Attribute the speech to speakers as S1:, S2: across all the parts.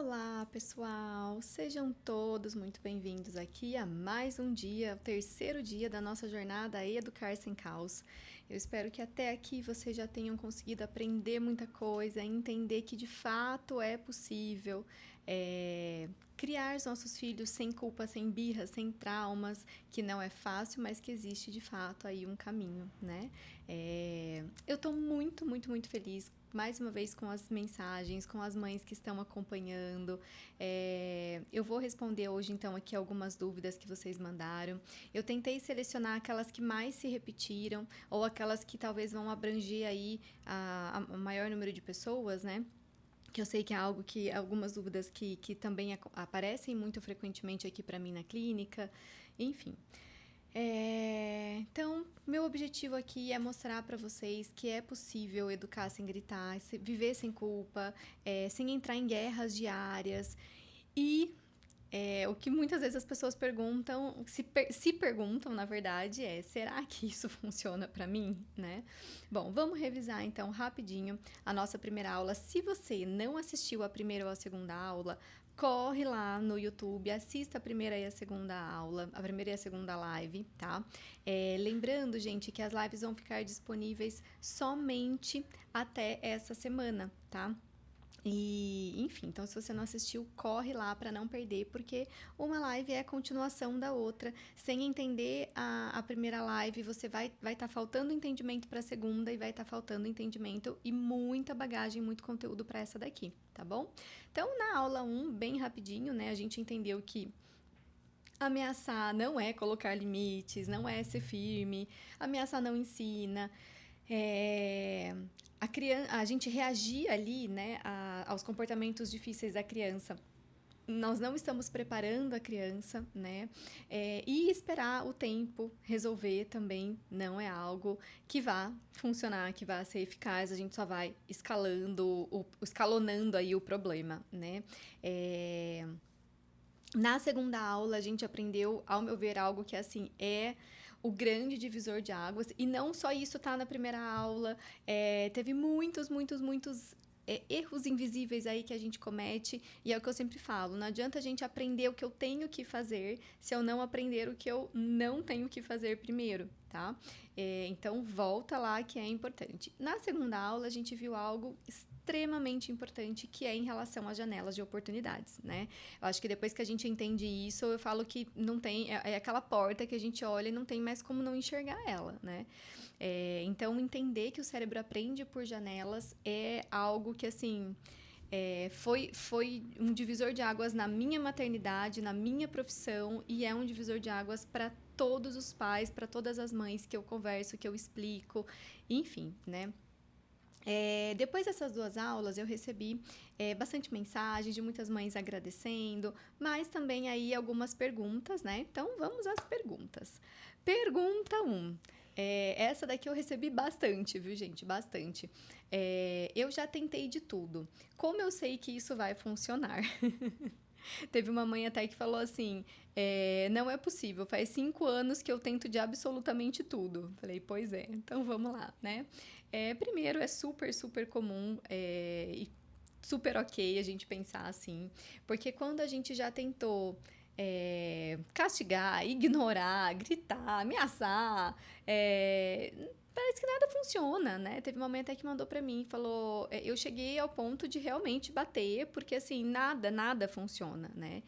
S1: Olá, pessoal! Sejam todos muito bem-vindos aqui a mais um dia, o terceiro dia da nossa jornada a Educar Sem Caos. Eu espero que até aqui vocês já tenham conseguido aprender muita coisa, entender que de fato é possível criar os nossos filhos sem culpa, sem birra, sem traumas, que não é fácil, mas que existe de fato aí um caminho, né? Eu tô muito feliz mais uma vez com as mensagens, com as mães que estão acompanhando. Eu vou responder hoje, então, aqui algumas dúvidas que vocês mandaram. Eu tentei selecionar aquelas que mais se repetiram, ou aquelas que talvez vão abranger aí a maior número de pessoas, né? Que eu sei que é algo que, algumas dúvidas que também aparecem muito frequentemente aqui para mim na clínica, enfim. Então, meu objetivo aqui é mostrar para vocês que é possível educar sem gritar, viver sem culpa, sem entrar em guerras diárias e o que muitas vezes as pessoas perguntam, se perguntam, na verdade, será que isso funciona para mim, né? Bom, vamos revisar então rapidinho a nossa primeira aula. Se você não assistiu a primeira ou a segunda aula, corre lá no YouTube, assista a primeira e a segunda aula, a primeira e a segunda live, tá? Lembrando, gente, que as lives vão ficar disponíveis somente até essa semana, tá? E, enfim, então se você não assistiu, corre lá para não perder, porque uma live é a continuação da outra. Sem entender a primeira live, você vai estar faltando entendimento para a segunda e vai estar faltando entendimento e muita bagagem, muito conteúdo para essa daqui, tá bom? Então, na aula 1, bem rapidinho, né, a gente entendeu que ameaçar não é colocar limites, não é ser firme, ameaçar não ensina. A gente reagir ali, né, aos comportamentos difíceis da criança. Nós não estamos preparando a criança, né? E esperar o tempo resolver também não é algo que vá funcionar, que vá ser eficaz. A gente só vai escalonando aí o problema, né? Na segunda aula, a gente aprendeu, ao meu ver, algo que, assim, é o grande divisor de águas. E não só isso tá na primeira aula. Teve muitos erros invisíveis aí que a gente comete. E é o que eu sempre falo, não adianta a gente aprender o que eu tenho que fazer se eu não aprender o que eu não tenho que fazer primeiro, tá? Então, volta lá que é importante. Na segunda aula, a gente viu algo extremamente importante, que é em relação às janelas de oportunidades, né? Eu acho que depois que a gente entende isso, eu falo que não tem... É aquela porta que a gente olha e não tem mais como não enxergar ela, né? Então, entender que o cérebro aprende por janelas é algo que, assim... foi um divisor de águas na minha maternidade, na minha profissão, e é um divisor de águas para todos os pais, para todas as mães que eu converso, que eu explico, enfim, né? Depois dessas duas aulas, eu recebi bastante mensagens de muitas mães agradecendo, mas também aí algumas perguntas, né? Então, vamos às perguntas. Pergunta 1. Essa daqui eu recebi bastante, viu, gente? Bastante. Eu já tentei de tudo. Como eu sei que isso vai funcionar? Teve uma mãe até que falou assim, não é possível, faz 5 anos que eu tento de absolutamente tudo. Falei, pois é, então vamos lá, né? Primeiro, é super comum e super ok a gente pensar assim, porque quando a gente já tentou castigar, ignorar, gritar, ameaçar, parece que nada funciona, né? Teve uma mãe até que mandou pra mim, falou, eu cheguei ao ponto de realmente bater, porque assim, nada funciona, né?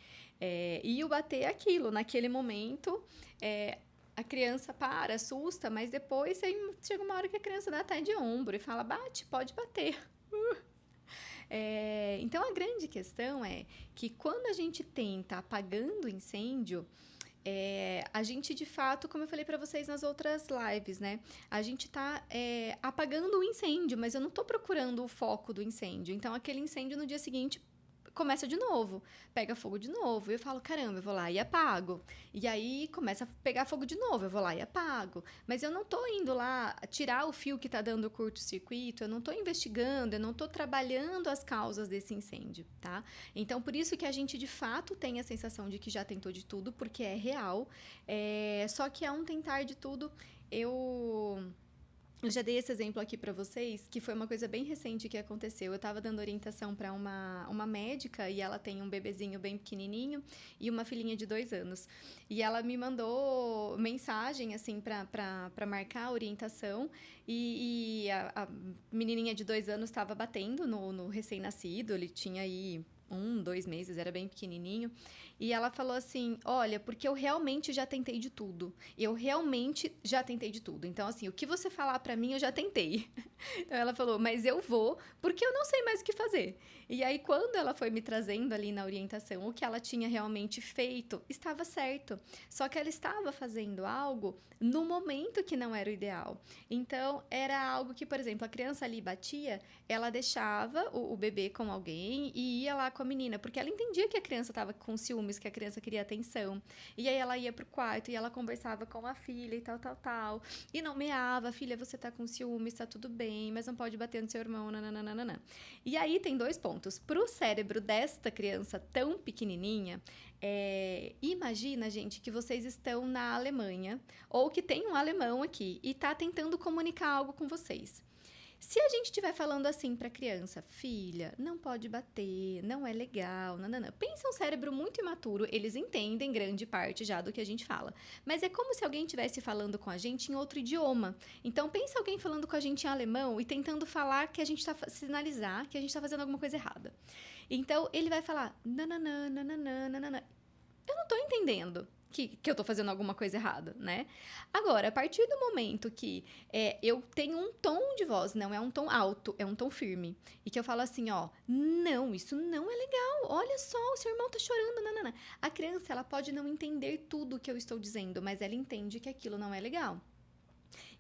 S1: E o bater é aquilo, naquele momento, a criança para, assusta, mas depois chega uma hora que a criança dá até de ombro e fala, bate, pode bater. Então, a grande questão é que quando a gente tenta apagando o incêndio, a gente, de fato, como eu falei para vocês nas outras lives, né? A gente tá apagando o incêndio, mas eu não tô procurando o foco do incêndio. Então, aquele incêndio no dia seguinte começa de novo, pega fogo de novo. E eu falo, caramba, eu vou lá e apago. E aí começa a pegar fogo de novo, eu vou lá e apago. Mas eu não tô indo lá tirar o fio que tá dando curto-circuito, eu não tô investigando, eu não tô trabalhando as causas desse incêndio, tá? Então, por isso que a gente, de fato, tem a sensação de que já tentou de tudo, porque é real. Só que é um tentar de tudo, Eu já dei esse exemplo aqui pra vocês, que foi uma coisa bem recente que aconteceu. Eu tava dando orientação pra uma médica e ela tem um bebezinho bem pequenininho e uma filhinha de 2 anos. E ela me mandou mensagem, assim, pra marcar a orientação e a menininha de 2 anos estava batendo no recém-nascido, ele tinha aí 2 meses, era bem pequenininho. E ela falou assim: Olha, porque eu realmente já tentei de tudo. Eu realmente já tentei de tudo. Então, assim, o que você falar pra mim, eu já tentei. Então, ela falou: Mas eu vou, porque eu não sei mais o que fazer. E aí, quando ela foi me trazendo ali na orientação o que ela tinha realmente feito, estava certo. Só que ela estava fazendo algo no momento que não era o ideal. Então, era algo que, por exemplo, a criança ali batia, ela deixava o bebê com alguém e ia lá com a menina, porque ela entendia que a criança estava com ciúmes, que a criança queria atenção. E aí ela ia pro quarto e ela conversava com a filha e tal, tal, tal. E nomeava: Filha, você tá com ciúmes, tá tudo bem, mas não pode bater no seu irmão, nananana. E aí tem 2 pontos. Pro cérebro desta criança tão pequenininha, imagina, gente, que vocês estão na Alemanha, ou que tem um alemão aqui, e tá tentando comunicar algo com vocês. Se a gente estiver falando assim para a criança: Filha, não pode bater, não é legal, nananã. Pensa um cérebro muito imaturo, eles entendem grande parte já do que a gente fala. Mas é como se alguém estivesse falando com a gente em outro idioma. Então pensa alguém falando com a gente em alemão e tentando falar que a gente tá sinalizar que a gente tá fazendo alguma coisa errada. Então ele vai falar nananã, nananã, nananã. Eu não tô entendendo que eu tô fazendo alguma coisa errada, né? Agora, a partir do momento que eu tenho um tom de voz, não é um tom alto, é um tom firme, e que eu falo assim, ó: Não, isso não é legal, olha só, o seu irmão tá chorando, nanana. A criança, ela pode não entender tudo o que eu estou dizendo, mas ela entende que aquilo não é legal.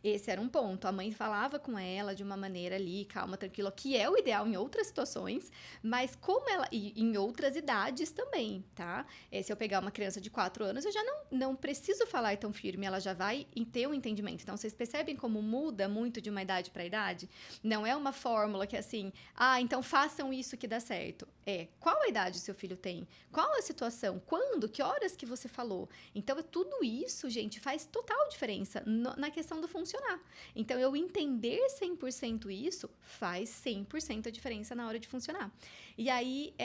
S1: Esse era um ponto. A mãe falava com ela de uma maneira ali, calma, tranquila, que é o ideal em outras situações, mas como ela. E em outras idades também, tá? Se eu pegar uma criança de 4 anos, eu já não preciso falar tão firme, ela já vai ter um entendimento. Então, vocês percebem como muda muito de uma idade para idade? Não é uma fórmula que é assim: então façam isso que dá certo. Qual a idade seu filho tem? Qual a situação? Quando? Que horas que você falou? Então, tudo isso, gente, faz total diferença na questão do funcionamento. Então, eu entender 100% isso faz 100% a diferença na hora de funcionar. E aí,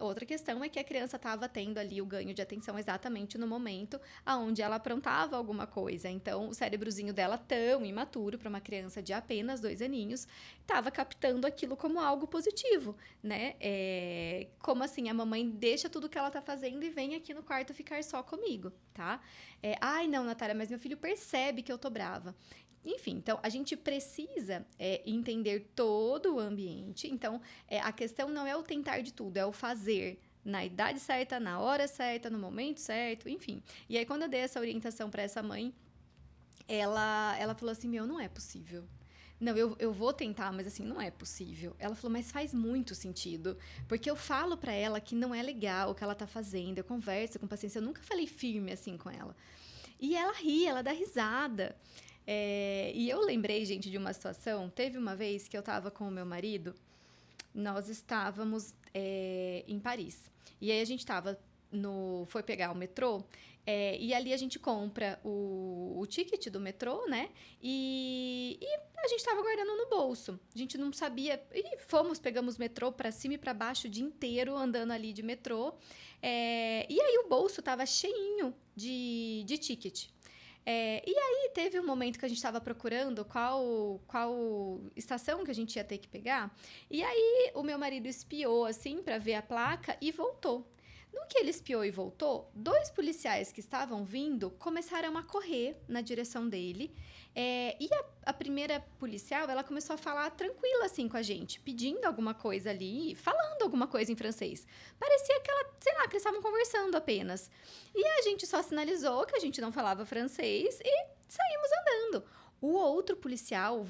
S1: outra questão é que a criança estava tendo ali o ganho de atenção exatamente no momento onde ela aprontava alguma coisa. Então, o cérebrozinho dela, tão imaturo para uma criança de apenas 2 aninhos, estava captando aquilo como algo positivo, né? Como assim, a mamãe deixa tudo que ela tá fazendo e vem aqui no quarto ficar só comigo, tá? Ai, não, Natália, mas meu filho percebe que eu tô brava. Enfim, então a gente precisa entender todo o ambiente. Então, a questão não é o tentar de tudo, é o fazer na idade certa, na hora certa, no momento certo, enfim. E aí, quando eu dei essa orientação para essa mãe, ela falou assim: Meu, não é possível. Não, eu vou tentar, mas assim, não é possível. Ela falou: Mas faz muito sentido. Porque eu falo pra ela que não é legal o que ela tá fazendo, eu converso com paciência, eu nunca falei firme assim com ela. E ela ri, ela dá risada. E eu lembrei, gente, de uma situação. Teve uma vez que eu tava com o meu marido, nós estávamos em Paris. E aí a gente tava foi pegar o metrô, e ali a gente compra o ticket do metrô, né? E a gente tava guardando no bolso. A gente não sabia. E pegamos metrô pra cima e pra baixo o dia inteiro, andando ali de metrô. E aí o bolso tava cheinho de ticket. E aí teve um momento que a gente estava procurando qual estação que a gente ia ter que pegar. E aí o meu marido espiou assim para ver a placa e voltou. No que ele espiou e voltou, 2 policiais que estavam vindo começaram a correr na direção dele. E a primeira policial, ela começou a falar tranquila assim com a gente, pedindo alguma coisa ali, falando alguma coisa em francês. Parecia que sei lá, que eles estavam conversando apenas. E a gente só sinalizou que a gente não falava francês e saímos andando. O outro policial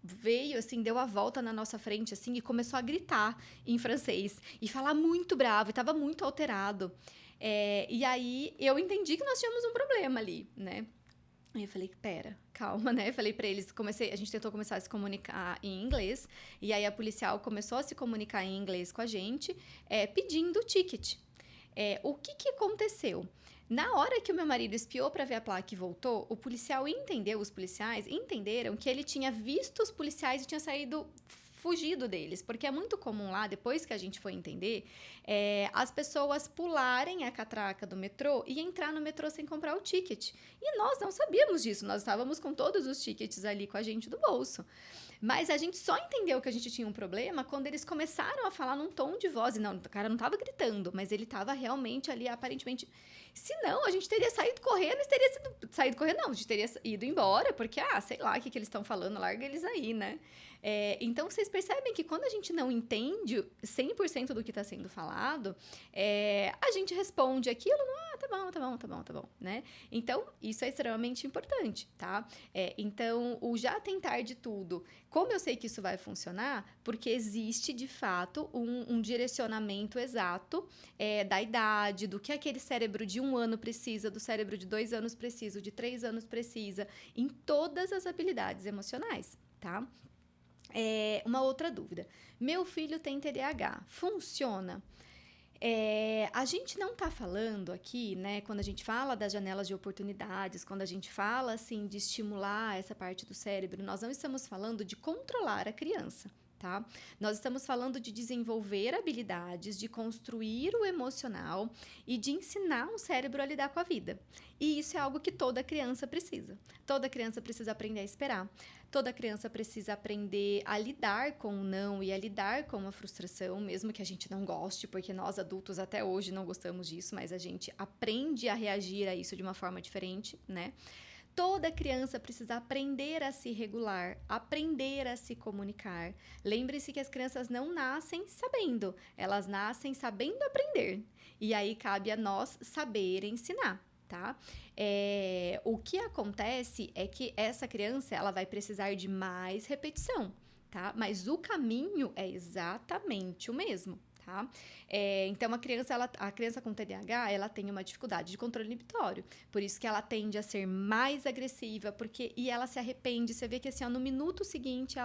S1: veio, assim, deu a volta na nossa frente, assim, e começou a gritar em francês. E falar muito bravo, e tava muito alterado. E aí, eu entendi que nós tínhamos um problema ali, né? Aí eu falei: Pera, calma, né? Eu falei pra eles, a gente tentou começar a se comunicar em inglês. E aí, a policial começou a se comunicar em inglês com a gente, pedindo o ticket. O que aconteceu? Na hora que o meu marido espiou para ver a placa e voltou, o policial entendeu, os policiais entenderam que ele tinha visto os policiais e tinha saído fugido deles, porque é muito comum lá, depois que a gente foi entender, as pessoas pularem a catraca do metrô e entrar no metrô sem comprar o ticket. E nós não sabíamos disso, nós estávamos com todos os tickets ali com a gente do bolso. Mas a gente só entendeu que a gente tinha um problema quando eles começaram a falar num tom de voz. E não, o cara não estava gritando, mas ele estava realmente ali, aparentemente. Se não, a gente teria saído correndo, saído correndo, não, a gente teria ido embora, porque, sei lá o que eles estão falando, larga eles aí, né? Então, vocês percebem que quando a gente não entende 100% do que está sendo falado, a gente responde aquilo, tá bom, tá bom, tá bom, tá bom, né? Então, isso é extremamente importante, tá? Então, o já tentar de tudo, como eu sei que isso vai funcionar? Porque existe, de fato, um direcionamento exato da idade, do que aquele cérebro de 1 ano precisa, do cérebro de 2 anos precisa, de 3 anos precisa, em todas as habilidades emocionais, tá? Uma outra dúvida. Meu filho tem TDAH. Funciona? A gente não está falando aqui, né, quando a gente fala das janelas de oportunidades, quando a gente fala, assim, de estimular essa parte do cérebro, nós não estamos falando de controlar a criança, tá? Nós estamos falando de desenvolver habilidades, de construir o emocional e de ensinar o cérebro a lidar com a vida. E isso é algo que toda criança precisa. Toda criança precisa aprender a esperar. Toda criança precisa aprender a lidar com o não e a lidar com a frustração, mesmo que a gente não goste, porque nós adultos até hoje não gostamos disso, mas a gente aprende a reagir a isso de uma forma diferente, né? Toda criança precisa aprender a se regular, aprender a se comunicar. Lembre-se que as crianças não nascem sabendo, elas nascem sabendo aprender. E aí cabe a nós saber ensinar. Tá? O que acontece é que essa criança ela vai precisar de mais repetição, tá? Mas o caminho é exatamente o mesmo, tá? Então, a criança com TDAH, ela tem uma dificuldade de controle inibitório. Por isso que ela tende a ser mais agressiva, e ela se arrepende. Você vê que assim, no minuto seguinte,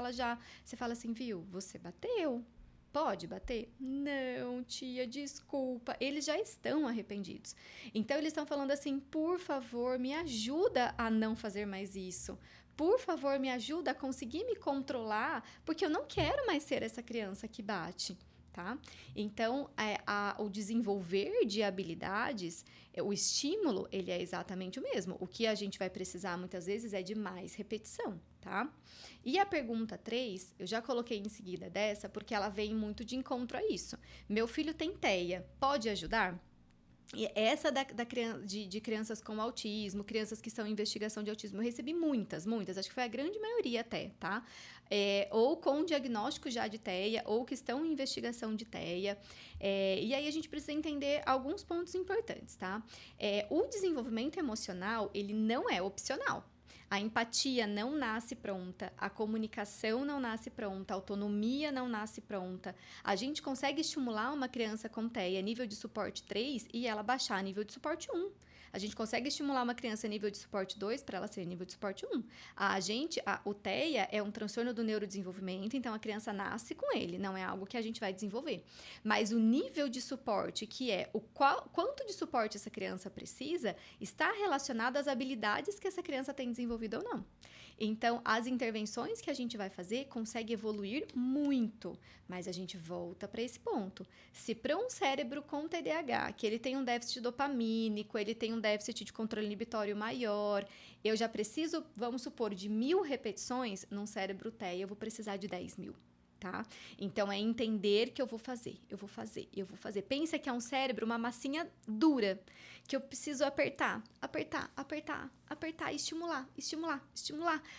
S1: você fala assim, viu, você bateu. Pode bater? Não, tia, desculpa. Eles já estão arrependidos. Então, eles estão falando assim, por favor, me ajuda a não fazer mais isso. Por favor, me ajuda a conseguir me controlar, porque eu não quero mais ser essa criança que bate. Tá? Então, o desenvolver de habilidades, o estímulo, ele é exatamente o mesmo. O que a gente vai precisar, muitas vezes, é de mais repetição, tá? E a pergunta 3, eu já coloquei em seguida dessa, porque ela vem muito de encontro a isso. Meu filho tem TEA, pode ajudar? E essa de crianças com autismo, crianças que estão em investigação de autismo, eu recebi muitas, acho que foi a grande maioria até, tá? Ou com diagnóstico já de TEA, ou que estão em investigação de TEA. E aí a gente precisa entender alguns pontos importantes, tá? O desenvolvimento emocional, ele não é opcional. A empatia não nasce pronta, a comunicação não nasce pronta, a autonomia não nasce pronta. A gente consegue estimular uma criança com TEA nível de suporte 3 e ela baixar a nível de suporte 1. A gente consegue estimular uma criança nível de suporte 2 para ela ser nível de suporte 1. O TEA é um transtorno do neurodesenvolvimento, então a criança nasce com ele, não é algo que a gente vai desenvolver. Mas o nível de suporte, que é quanto de suporte essa criança precisa, está relacionado às habilidades que essa criança tem desenvolvido ou não. Então, as intervenções que a gente vai fazer conseguem evoluir muito, mas a gente volta para esse ponto. Se para um cérebro com TDAH, que ele tem um déficit dopamínico, ele tem um déficit de controle inibitório maior, eu já preciso, vamos supor, de 1.000 repetições, num cérebro TEA eu vou precisar de 10.000. Tá? Então, é entender que eu vou fazer. Pensa que é um cérebro, uma massinha dura, que eu preciso apertar, estimular,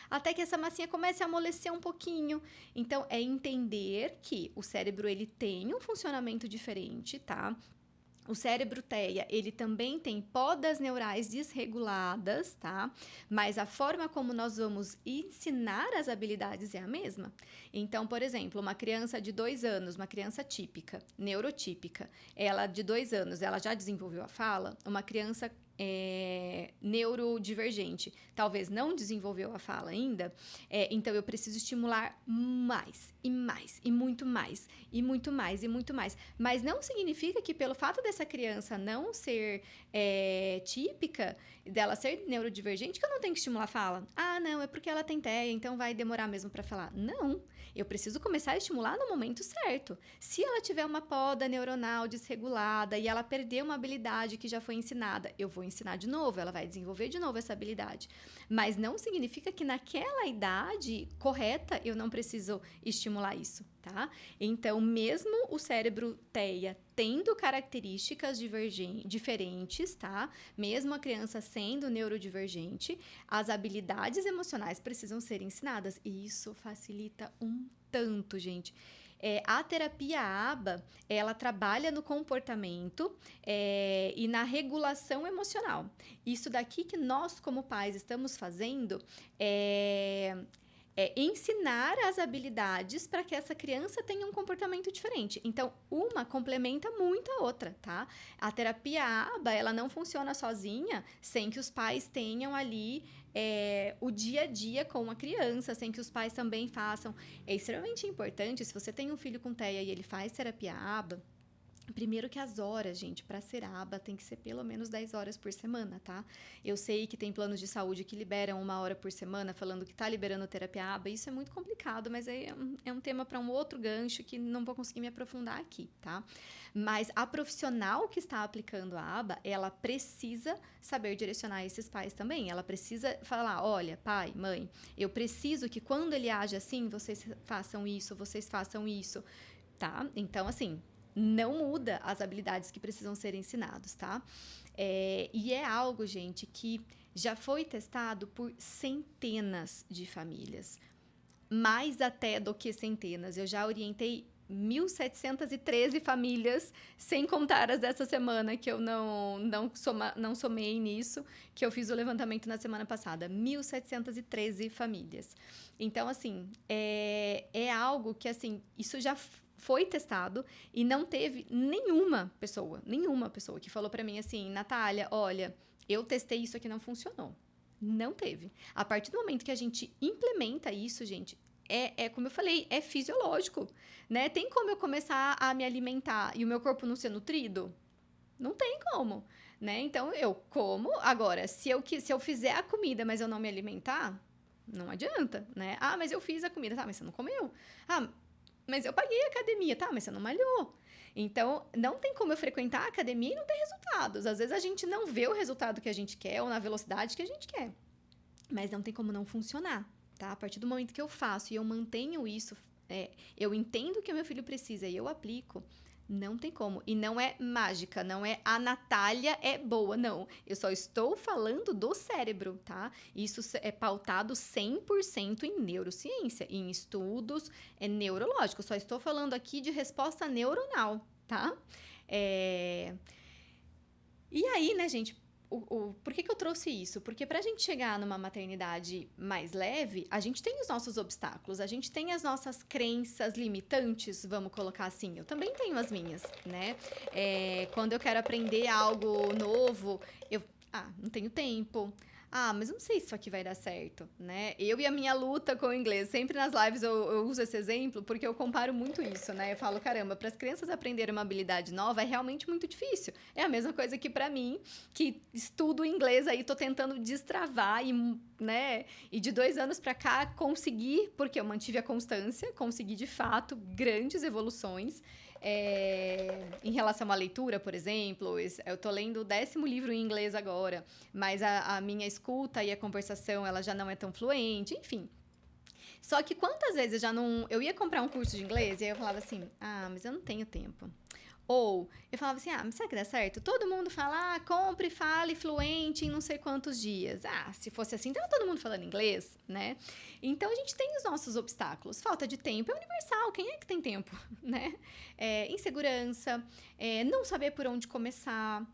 S1: até que essa massinha comece a amolecer um pouquinho. Então, é entender que o cérebro, ele tem um funcionamento diferente, tá? O cérebro TEA, ele também tem podas neurais desreguladas, tá? Mas a forma como nós vamos ensinar as habilidades é a mesma. Então, por exemplo, uma criança de 2 anos, uma criança típica, neurotípica, ela de 2 anos, ela já desenvolveu a fala. Uma criança neurodivergente, talvez não desenvolveu a fala ainda, então eu preciso estimular mais, e mais, e muito mais, e muito mais, e muito mais. Mas não significa que pelo fato dessa criança não ser típica, dela ser neurodivergente, que eu não tenho que estimular a fala. Ah, não, é porque ela tem TEA, então vai demorar mesmo para falar. Não, eu preciso começar a estimular no momento certo. Se ela tiver uma poda neuronal desregulada e ela perder uma habilidade que já foi ensinada, eu vou ensinar de novo, ela vai desenvolver de novo essa habilidade. Mas não significa que naquela idade correta eu não preciso estimular isso, tá? Então, mesmo o cérebro TEA tendo características diferentes, tá? Mesmo a criança sendo neurodivergente, as habilidades emocionais precisam ser ensinadas. E isso facilita um tanto, gente. A terapia ABA, ela trabalha no comportamento e na regulação emocional. Isso daqui que nós, como pais, estamos fazendo ensinar as habilidades para que essa criança tenha um comportamento diferente. Então, uma complementa muito a outra, tá? A terapia ABA, ela não funciona sozinha sem que os pais tenham ali o dia a dia com a criança, sem que os pais também façam. É extremamente importante, se você tem um filho com TEA e ele faz terapia ABA, primeiro que as horas, gente, para ser ABA tem que ser pelo menos 10 horas por semana, tá? Eu sei que tem planos de saúde que liberam 1 hora por semana, falando que tá liberando terapia ABA, isso é muito complicado, mas é um tema para um outro gancho que não vou conseguir me aprofundar aqui, tá? Mas a profissional que está aplicando a ABA, ela precisa saber direcionar esses pais também, ela precisa falar, olha, pai, mãe, eu preciso que quando ele age assim, vocês façam isso, tá? Então, assim, não muda as habilidades que precisam ser ensinados, tá? E é algo, gente, que já foi testado por centenas de famílias. Mais até do que centenas. Eu já orientei 1.713 famílias, sem contar as dessa semana, que eu não somei nisso, que eu fiz o levantamento na semana passada. 1.713 famílias. Então, assim, é algo que, assim, isso já foi testado e não teve nenhuma pessoa que falou pra mim assim, Natália, olha, eu testei isso aqui, não funcionou. Não teve. A partir do momento que a gente implementa isso, gente, como eu falei, é fisiológico, né? Tem como eu começar a me alimentar e o meu corpo não ser nutrido? Não tem como, né? Então, eu como. Agora, se eu fizer a comida, mas eu não me alimentar, não adianta, né? Ah, mas eu fiz a comida. Tá, mas você não comeu. Ah, mas eu paguei a academia, tá? Mas você não malhou. Então, não tem como eu frequentar a academia e não ter resultados. Às vezes a gente não vê o resultado que a gente quer ou na velocidade que a gente quer. Mas não tem como não funcionar, tá? A partir do momento que eu faço e eu mantenho isso, eu entendo o que o meu filho precisa e eu aplico, não tem como. E não é mágica, não é a Natália é boa, não. Eu só estou falando do cérebro, tá? Isso é pautado 100% em neurociência, em estudos neurológicos. Só estou falando aqui de resposta neuronal, tá? E aí, né, gente, por que eu trouxe isso? Porque pra gente chegar numa maternidade mais leve, a gente tem os nossos obstáculos, a gente tem as nossas crenças limitantes, vamos colocar assim. Eu também tenho as minhas, né? Quando eu quero aprender algo novo, não tenho tempo. Mas não sei se isso aqui vai dar certo, né? Eu e a minha luta com o inglês. Sempre nas lives eu uso esse exemplo porque eu comparo muito isso, né? Eu falo, caramba, para as crianças aprenderem uma habilidade nova é realmente muito difícil. É a mesma coisa que para mim, que estudo inglês aí, tô tentando destravar né? E de 2 anos para cá consegui, porque eu mantive a constância, consegui de fato grandes evoluções. Em relação à leitura, por exemplo, eu tô lendo o 10º livro em inglês agora, mas a minha escuta e a conversação, ela já não é tão fluente, enfim. Só que quantas vezes eu ia comprar um curso de inglês e aí eu falava assim, mas eu não tenho tempo. Ou eu falava assim, mas será que dá certo? Todo mundo fala, compre, fale fluente em não sei quantos dias. Se fosse assim, então todo mundo falando inglês, né? Então, a gente tem os nossos obstáculos. Falta de tempo é universal, quem é que tem tempo, né? Insegurança, não saber por onde começar,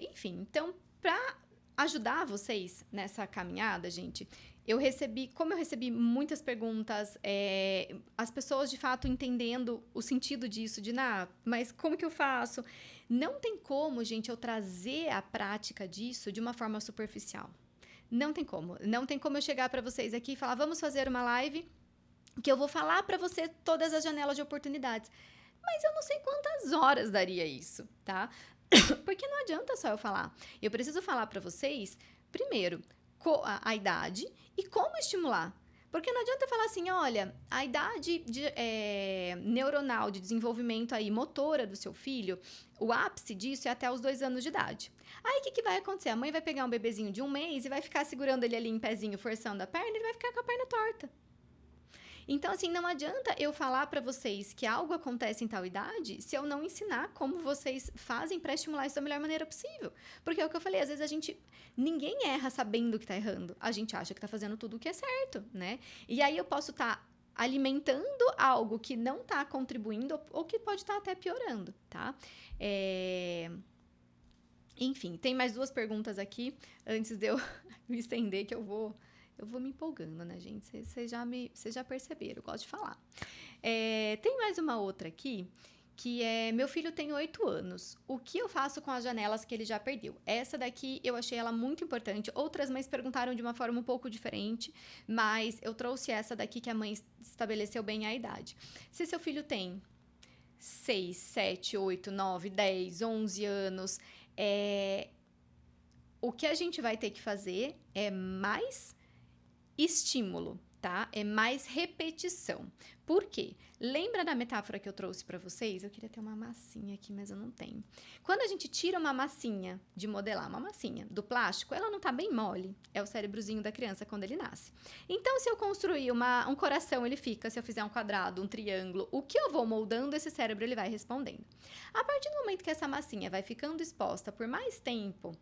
S1: enfim. Então, para ajudar vocês nessa caminhada, gente, como eu recebi muitas perguntas, as pessoas de fato entendendo o sentido disso, mas como que eu faço? Não tem como, gente, eu trazer a prática disso de uma forma superficial. Não tem como. Não tem como eu chegar para vocês aqui e falar, vamos fazer uma live que eu vou falar para você todas as janelas de oportunidades. Mas eu não sei quantas horas daria isso, tá? Porque não adianta só eu falar. Eu preciso falar para vocês, primeiro, a idade e como estimular. Porque não adianta falar assim, olha, a idade neuronal de desenvolvimento aí, motora do seu filho, o ápice disso é até os 2 anos de idade. Aí, o que vai acontecer? A mãe vai pegar um bebezinho de 1 mês e vai ficar segurando ele ali em pezinho, forçando a perna, e ele vai ficar com a perna torta. Então, assim, não adianta eu falar para vocês que algo acontece em tal idade se eu não ensinar como vocês fazem para estimular isso da melhor maneira possível. Porque é o que eu falei, às vezes ninguém erra sabendo que tá errando. A gente acha que tá fazendo tudo o que é certo, né? E aí eu posso estar alimentando algo que não tá contribuindo ou que pode estar até piorando, tá? Enfim, tem mais 2 perguntas aqui antes de eu me estender, que eu vou me empolgando, né, gente? Vocês já perceberam, eu gosto de falar. Tem mais uma outra aqui, que é, meu filho tem 8 anos. O que eu faço com as janelas que ele já perdeu? Essa daqui eu achei ela muito importante. Outras mães perguntaram de uma forma um pouco diferente, mas eu trouxe essa daqui que a mãe estabeleceu bem a idade. Se seu filho tem 6, 7, 8, 9, 10, 11 anos, o que a gente vai ter que fazer é mais estímulo, tá? É mais repetição. Por quê? Lembra da metáfora que eu trouxe para vocês? Eu queria ter uma massinha aqui, mas eu não tenho. Quando a gente tira uma massinha de modelar, uma massinha do plástico, ela não tá bem mole. É o cérebrozinho da criança quando ele nasce. Então, se eu construir um coração, ele fica. Se eu fizer um quadrado, um triângulo, o que eu vou moldando, esse cérebro ele vai respondendo. A partir do momento que essa massinha vai ficando exposta por mais tempo,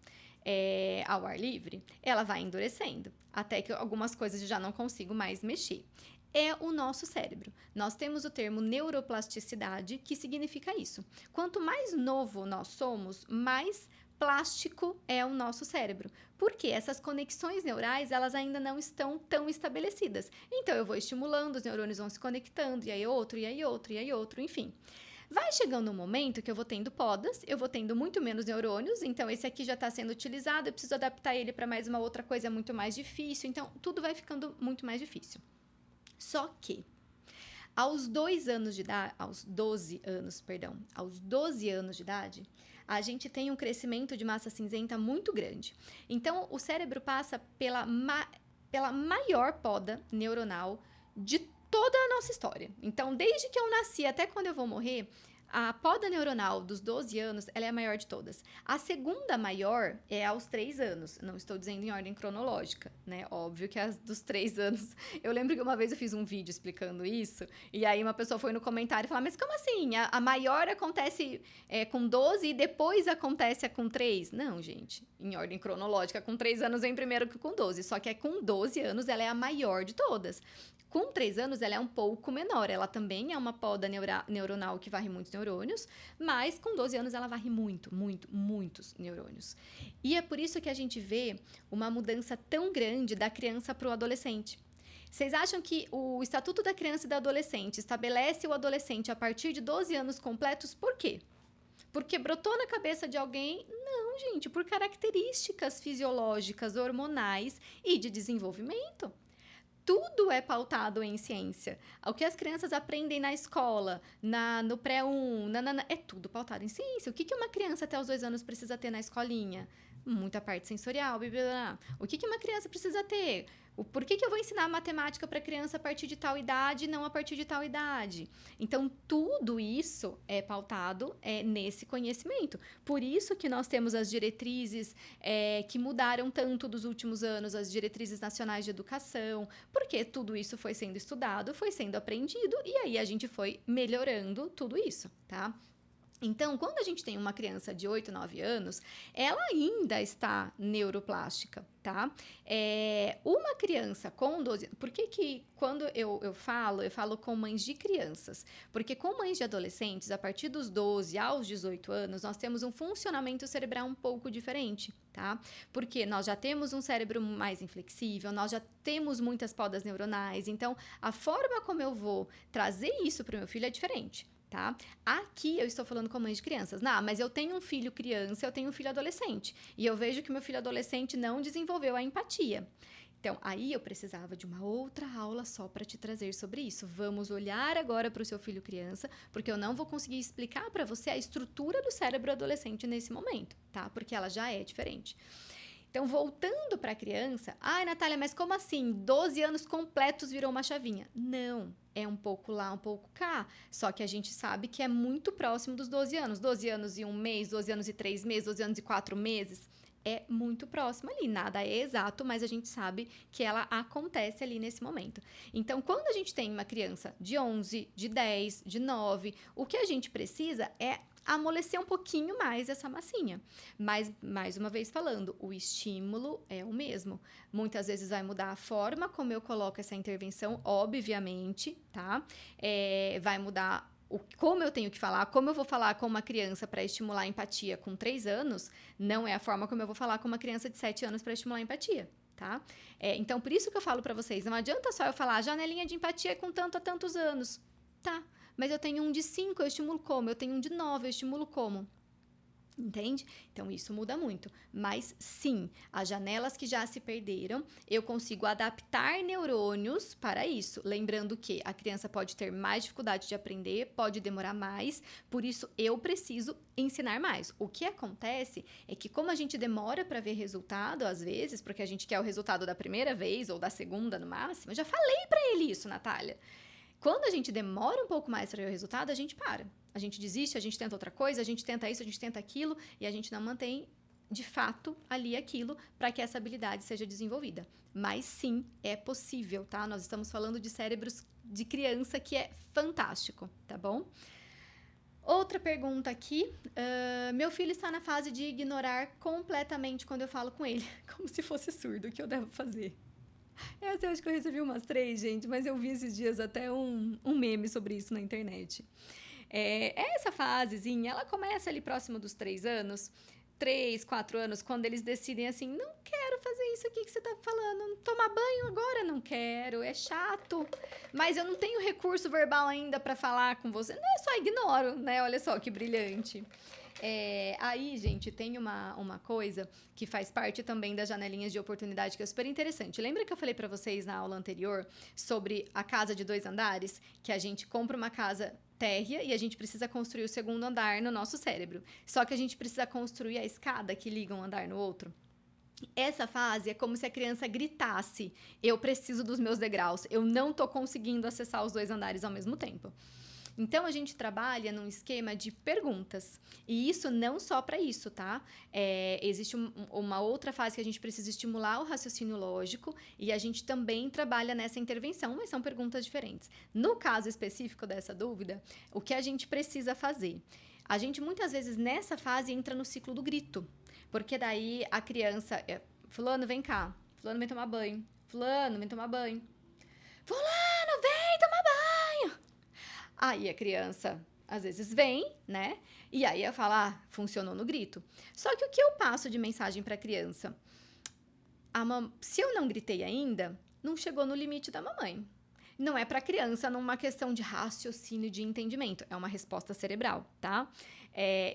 S1: ao ar livre, ela vai endurecendo, até que algumas coisas eu já não consigo mais mexer. É o nosso cérebro. Nós temos o termo neuroplasticidade, que significa isso. Quanto mais novo nós somos, mais plástico é o nosso cérebro. Porque essas conexões neurais, elas ainda não estão tão estabelecidas. Então, eu vou estimulando, os neurônios vão se conectando, e aí outro, e aí outro, e aí outro, enfim. Vai chegando um momento que eu vou tendo podas, eu vou tendo muito menos neurônios, então esse aqui já está sendo utilizado, eu preciso adaptar ele para mais uma outra coisa muito mais difícil, então tudo vai ficando muito mais difícil. Só que aos 12 anos de idade, a gente tem um crescimento de massa cinzenta muito grande. Então, o cérebro passa pela maior poda neuronal de toda a nossa história. Então, desde que eu nasci até quando eu vou morrer, a poda neuronal dos 12 anos, ela é a maior de todas. A segunda maior é aos 3 anos. Não estou dizendo em ordem cronológica, né? Óbvio que as dos 3 anos... Eu lembro que uma vez eu fiz um vídeo explicando isso, e aí uma pessoa foi no comentário e falou, mas como assim? A maior acontece com 12 e depois acontece com 3? Não, gente. Em ordem cronológica, com 3 anos vem primeiro que com 12. Só que com 12 anos ela é a maior de todas. Com 3 anos, ela é um pouco menor. Ela também é uma poda neuronal que varre muitos neurônios, mas com 12 anos ela varre muitos neurônios. E é por isso que a gente vê uma mudança tão grande da criança para o adolescente. Vocês acham que o Estatuto da Criança e do Adolescente estabelece o adolescente a partir de 12 anos completos? Por quê? Porque brotou na cabeça de alguém? Não, gente, por características fisiológicas, hormonais e de desenvolvimento. Tudo é pautado em ciência. O que as crianças aprendem na escola, no pré-1, é tudo pautado em ciência. O que uma criança até os 2 anos precisa ter na escolinha? Muita parte sensorial, blá, blá, blá. O que uma criança precisa ter? Por que eu vou ensinar matemática para criança a partir de tal idade e não a partir de tal idade? Então, tudo isso é pautado nesse conhecimento. Por isso que nós temos as diretrizes que mudaram tanto dos últimos anos, as diretrizes nacionais de educação, porque tudo isso foi sendo estudado, foi sendo aprendido, e aí a gente foi melhorando tudo isso, tá? Então, quando a gente tem uma criança de 8, 9 anos, ela ainda está neuroplástica, tá? Uma criança com 12... Por que quando eu falo com mães de crianças? Porque com mães de adolescentes, a partir dos 12 aos 18 anos, nós temos um funcionamento cerebral um pouco diferente, tá? Porque nós já temos um cérebro mais inflexível, nós já temos muitas podas neuronais, então a forma como eu vou trazer isso para o meu filho é diferente. Tá? Aqui eu estou falando com mães de crianças. Não, mas eu tenho um filho criança, eu tenho um filho adolescente. E eu vejo que meu filho adolescente não desenvolveu a empatia. Então, aí eu precisava de uma outra aula só para te trazer sobre isso. Vamos olhar agora para o seu filho criança, porque eu não vou conseguir explicar para você a estrutura do cérebro adolescente nesse momento, tá? Porque ela já é diferente. Então, voltando para a criança, ai, Natália, mas como assim? 12 anos completos virou uma chavinha? Não, é um pouco lá, um pouco cá. Só que a gente sabe que é muito próximo dos 12 anos. 12 anos e 1 mês, 12 anos e 3 meses, 12 anos e 4 meses. É muito próximo ali. Nada é exato, mas a gente sabe que ela acontece ali nesse momento. Então, quando a gente tem uma criança de 11, de 10, de 9, o que a gente precisa é amolecer um pouquinho mais essa massinha. Mas, mais uma vez falando, o estímulo é o mesmo. Muitas vezes vai mudar a forma como eu coloco essa intervenção, obviamente, tá? Vai mudar como eu tenho que falar, como eu vou falar com uma criança para estimular a empatia com 3 anos, não é a forma como eu vou falar com uma criança de 7 anos para estimular a empatia, tá? Então, por isso que eu falo para vocês, não adianta só eu falar, janelinha de empatia é com tanto a tantos anos. Tá, mas eu tenho um de 5, eu estimulo como? Eu tenho um de 9, eu estimulo como? Entende? Então, isso muda muito. Mas, sim, as janelas que já se perderam, eu consigo adaptar neurônios para isso. Lembrando que a criança pode ter mais dificuldade de aprender, pode demorar mais, por isso eu preciso ensinar mais. O que acontece é que, como a gente demora para ver resultado, às vezes, porque a gente quer o resultado da primeira vez ou da segunda no máximo, eu já falei para ele isso, Natália. Quando a gente demora um pouco mais para ver o resultado, a gente para. A gente desiste, a gente tenta outra coisa, a gente tenta isso, a gente tenta aquilo, e a gente não mantém, de fato, ali aquilo para que essa habilidade seja desenvolvida. Mas sim, é possível, tá? Nós estamos falando de cérebros de criança, que é fantástico, tá bom? Outra pergunta aqui. Meu filho está na fase de ignorar completamente quando eu falo com ele, como se fosse surdo. O que eu devo fazer? Essa eu acho que eu recebi umas 3, gente, mas eu vi esses dias até um meme sobre isso na internet. Essa fasezinha, ela começa ali próximo dos 3 anos, 3, 4 anos, quando eles decidem assim, não quero fazer isso aqui que você tá falando, tomar banho agora não quero, é chato, mas eu não tenho recurso verbal ainda para falar com você, não, eu só ignoro, né? Olha só que brilhante. Aí, gente, tem uma coisa que faz parte também das janelinhas de oportunidade que é super interessante. Lembra que eu falei para vocês na aula anterior sobre a casa de 2 andares? Que a gente compra uma casa térrea e a gente precisa construir o segundo andar no nosso cérebro. Só que a gente precisa construir a escada que liga um andar no outro. Essa fase é como se a criança gritasse: eu preciso dos meus degraus, eu não tô conseguindo acessar os 2 andares ao mesmo tempo. Então, a gente trabalha num esquema de perguntas. E isso não só para isso, tá? Existe uma outra fase que a gente precisa estimular o raciocínio lógico e a gente também trabalha nessa intervenção, mas são perguntas diferentes. No caso específico dessa dúvida, o que a gente precisa fazer? A gente, muitas vezes, nessa fase, entra no ciclo do grito. Porque daí a criança... Fulano, vem cá. Fulano, vem tomar banho. Fulano, vem tomar banho. Fulano, vem tomar banho! Aí a criança, às vezes, vem, né? E aí eu falo, funcionou no grito. Só que o que eu passo de mensagem para a criança? Se eu não gritei ainda, não chegou no limite da mamãe. Não é para a criança numa questão de raciocínio, de entendimento. É uma resposta cerebral, tá?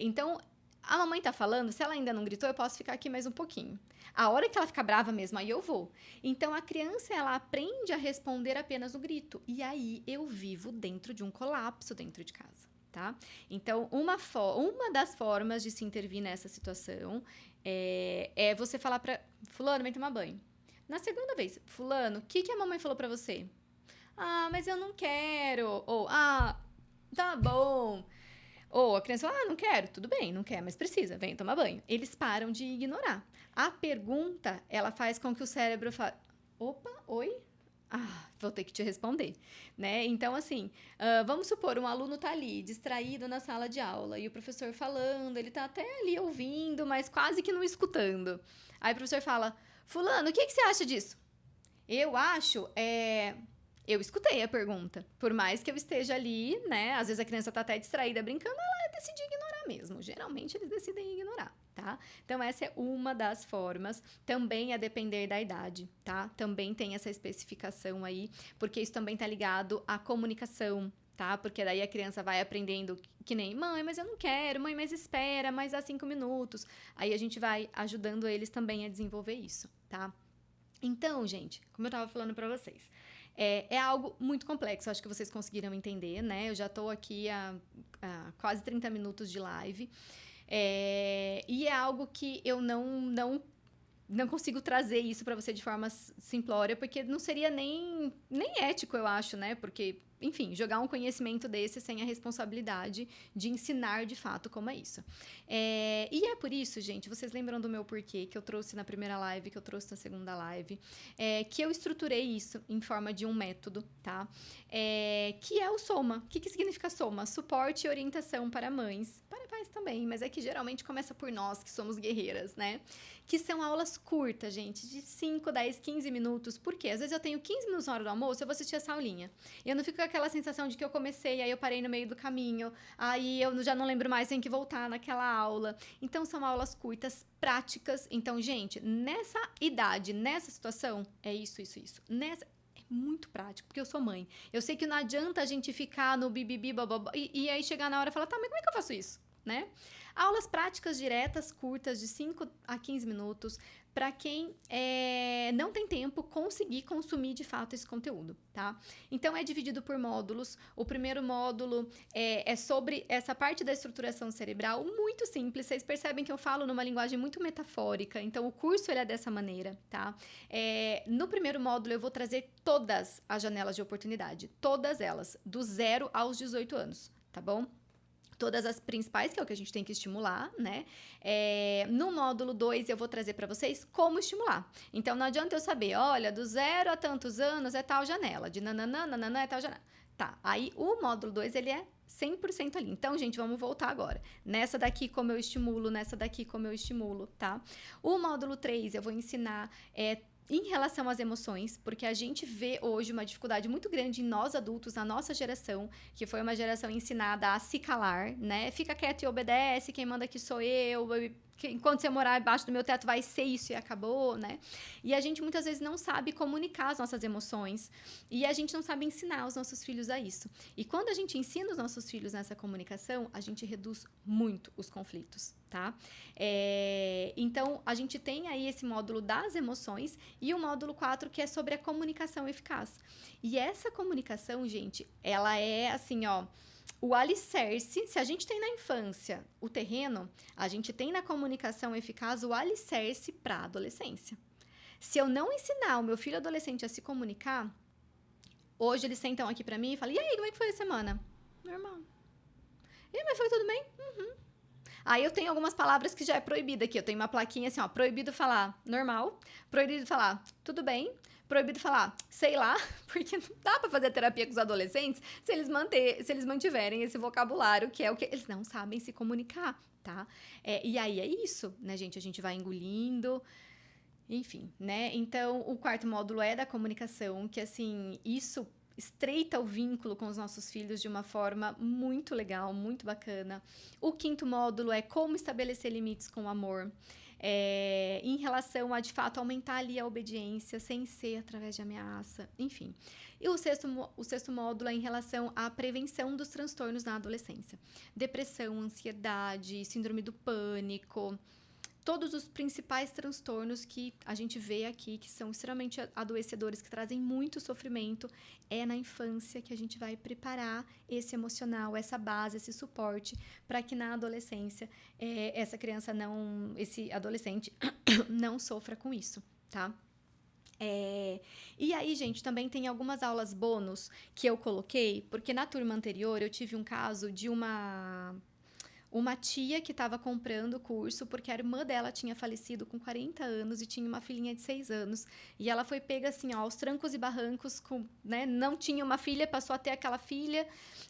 S1: Então, a mamãe tá falando, se ela ainda não gritou, eu posso ficar aqui mais um pouquinho. A hora que ela ficar brava mesmo, aí eu vou. Então, a criança, ela aprende a responder apenas no grito. E aí, eu vivo dentro de um colapso dentro de casa, tá? Então, uma das formas de se intervir nessa situação é você falar pra... Fulano, vem tomar banho. Na segunda vez, Fulano, o que a mamãe falou pra você? Mas eu não quero. Ou, tá bom. Ou a criança fala, não quero. Tudo bem, não quer, mas precisa. Vem tomar banho. Eles param de ignorar. A pergunta, ela faz com que o cérebro fale, opa, oi? Vou ter que te responder, né? Então, assim, vamos supor, um aluno tá ali, distraído na sala de aula, e o professor falando, ele tá até ali ouvindo, mas quase que não escutando. Aí o professor fala, fulano, o que você acha disso? Eu acho, eu escutei a pergunta. Por mais que eu esteja ali, né? Às vezes a criança tá até distraída brincando, ela decide ignorar mesmo. Geralmente eles decidem ignorar, tá? Então essa é uma das formas, também a depender da idade, tá? Também tem essa especificação aí, porque isso também tá ligado à comunicação, tá? Porque daí a criança vai aprendendo que nem, mãe, mas eu não quero, mãe, mas espera, mas dá 5 minutos. Aí a gente vai ajudando eles também a desenvolver isso, tá? Então, gente, como eu tava falando pra vocês, é algo muito complexo, acho que vocês conseguiram entender, né? Eu já tô aqui há quase 30 minutos de live, e é algo que eu não consigo trazer isso pra você de forma simplória, porque não seria nem ético, eu acho, né? Porque, enfim, jogar um conhecimento desse sem a responsabilidade de ensinar de fato como é isso. E é por isso, gente, vocês lembram do meu porquê, que eu trouxe na primeira live, que eu trouxe na segunda live, que eu estruturei isso em forma de um método, tá? Que é o SOMA. O que significa SOMA? Suporte e orientação para mães, para pais também, mas é que geralmente começa por nós, que somos guerreiras, né? Que são aulas curtas, gente, de 5, 10, 15 minutos. Por quê? Às vezes eu tenho 15 minutos na hora do almoço, eu vou assistir essa aulinha. E eu não fico com aquela sensação de que eu comecei, aí eu parei no meio do caminho, aí eu já não lembro mais, tenho que voltar naquela aula. Então, são aulas curtas, práticas. Então, gente, nessa idade, nessa situação, é isso. É muito prático, porque eu sou mãe. Eu sei que não adianta a gente ficar no bibibi, bababá, e aí chegar na hora e falar, tá, mas como é que eu faço isso? Né? Aulas práticas diretas, curtas, de 5 a 15 minutos, para quem não tem tempo conseguir consumir de fato esse conteúdo, tá? Então, é dividido por módulos. O primeiro módulo é sobre essa parte da estruturação cerebral, muito simples. Vocês percebem que eu falo numa linguagem muito metafórica, então o curso ele é dessa maneira, tá? No primeiro módulo, eu vou trazer todas as janelas de oportunidade, todas elas, do 0 aos 18 anos, tá bom? Todas as principais, que é o que a gente tem que estimular, né? No módulo 2, eu vou trazer para vocês como estimular. Então, não adianta eu saber, olha, do 0 a tantos anos é tal janela, de nananã, nananã é tal janela. Tá, aí o módulo 2, ele é 100% ali. Então, gente, vamos voltar agora. Nessa daqui, como eu estimulo, nessa daqui, como eu estimulo, tá? O módulo 3, eu vou ensinar em relação às emoções, porque a gente vê hoje uma dificuldade muito grande em nós adultos, na nossa geração, que foi uma geração ensinada a se calar, né? Fica quieto e obedece, quem manda aqui sou eu, enquanto você morar embaixo do meu teto vai ser isso e acabou, né? E a gente muitas vezes não sabe comunicar as nossas emoções e a gente não sabe ensinar os nossos filhos a isso. E quando a gente ensina os nossos filhos nessa comunicação, a gente reduz muito os conflitos, tá? Então, a gente tem aí esse módulo das emoções e o módulo 4, que é sobre a comunicação eficaz. E essa comunicação, gente, ela é assim, ó, o alicerce. Se a gente tem na infância o terreno, a gente tem na comunicação eficaz o alicerce para a adolescência. Se eu não ensinar o meu filho adolescente a se comunicar, hoje eles sentam aqui para mim e falam, e aí, como é que foi a semana? Normal. E mas foi tudo bem? Aí eu tenho algumas palavras que já é proibida aqui. Eu tenho uma plaquinha assim, ó, proibido falar normal, proibido falar tudo bem, proibido falar sei lá, porque não dá pra fazer terapia com os adolescentes se eles mantiverem esse vocabulário, que é o que eles não sabem se comunicar, tá? E aí é isso, né, gente? A gente vai engolindo, enfim, né? Então, o quarto módulo é da comunicação, que assim, isso estreita o vínculo com os nossos filhos de uma forma muito legal, muito bacana. O quinto módulo é como estabelecer limites com amor. Em relação a, de fato, aumentar ali a obediência sem ser através de ameaça, enfim. E o sexto módulo é em relação à prevenção dos transtornos na adolescência. Depressão, ansiedade, síndrome do pânico, todos os principais transtornos que a gente vê aqui, que são extremamente adoecedores, que trazem muito sofrimento, é na infância que a gente vai preparar esse emocional, essa base, esse suporte, para que na adolescência essa criança esse adolescente não sofra com isso, tá? E aí, gente, também tem algumas aulas bônus que eu coloquei, porque na turma anterior eu tive um caso de uma uma tia que estava comprando o curso porque a irmã dela tinha falecido com 40 anos e tinha uma filhinha de 6 anos. E ela foi pega assim, ó, aos trancos e barrancos, né? Não tinha uma filha, passou a ter aquela filha.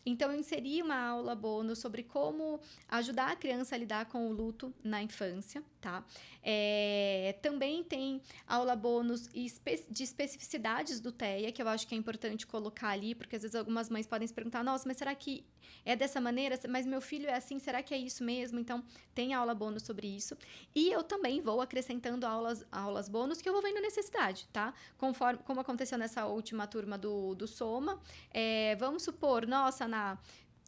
S1: Então, eu inseri uma aula bônus sobre como ajudar a criança a lidar com o luto na infância, tá? Também tem aula bônus de especificidades do TEA, que eu acho que é importante colocar ali, porque às vezes algumas mães podem se perguntar, nossa, mas será que é dessa maneira? Mas meu filho é assim, será que é isso mesmo? Então, tem aula bônus sobre isso. E eu também vou acrescentando aulas bônus que eu vou vendo necessidade, tá? Conforme, como aconteceu nessa última turma do Soma. Vamos supor, nossa,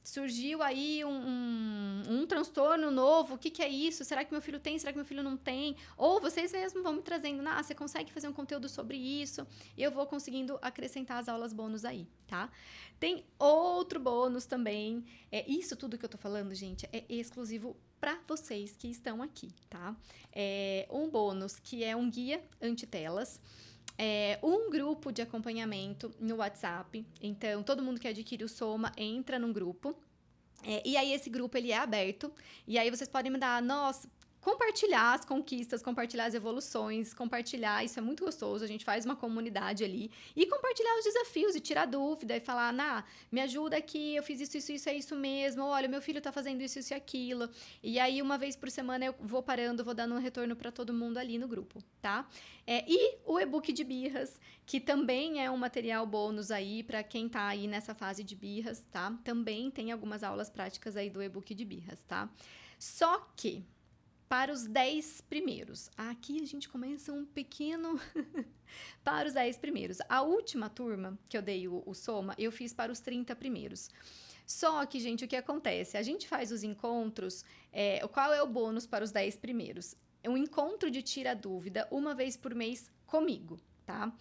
S1: surgiu aí um transtorno novo, o que é isso? Será que meu filho tem? Será que meu filho não tem? Ou vocês mesmos vão me trazendo, você consegue fazer um conteúdo sobre isso? E eu vou conseguindo acrescentar as aulas bônus aí, tá? Tem outro bônus também. Isso tudo que eu tô falando, gente, é exclusivo para vocês que estão aqui, tá? Um bônus que é um guia anti-telas, um grupo de acompanhamento no WhatsApp. Então, todo mundo que adquire o Soma entra num grupo. E aí, esse grupo, ele é aberto. E aí, vocês podem me dar, compartilhar as conquistas, compartilhar as evoluções, compartilhar, isso é muito gostoso, a gente faz uma comunidade ali, e compartilhar os desafios, e tirar dúvida, e falar, me ajuda aqui, eu fiz isso, é isso mesmo, olha, meu filho tá fazendo isso e aquilo, e aí uma vez por semana eu vou parando, vou dando um retorno para todo mundo ali no grupo, tá? E o e-book de birras, que também é um material bônus aí para quem tá aí nessa fase de birras, tá? Também tem algumas aulas práticas aí do e-book de birras, tá? Só que para os 10 primeiros. Aqui a gente começa um pequeno... para os 10 primeiros. A última turma que eu dei o Soma, eu fiz para os 30 primeiros. Só que, gente, o que acontece? A gente faz os encontros... qual é o bônus para os 10 primeiros? É um encontro de tira dúvida uma vez por mês comigo, tá?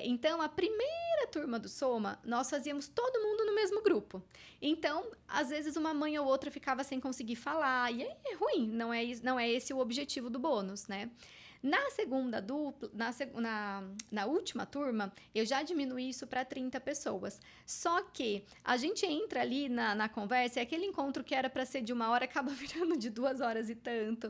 S1: Então, a primeira turma do Soma, nós fazíamos todo mundo no mesmo grupo. Então, às vezes, uma mãe ou outra ficava sem conseguir falar, e aí é ruim, não é esse o objetivo do bônus, né? Na segunda dupla, na última turma, eu já diminuí isso para 30 pessoas. Só que a gente entra ali na conversa, e aquele encontro que era para ser de 1 hora acaba virando de 2 horas e tanto.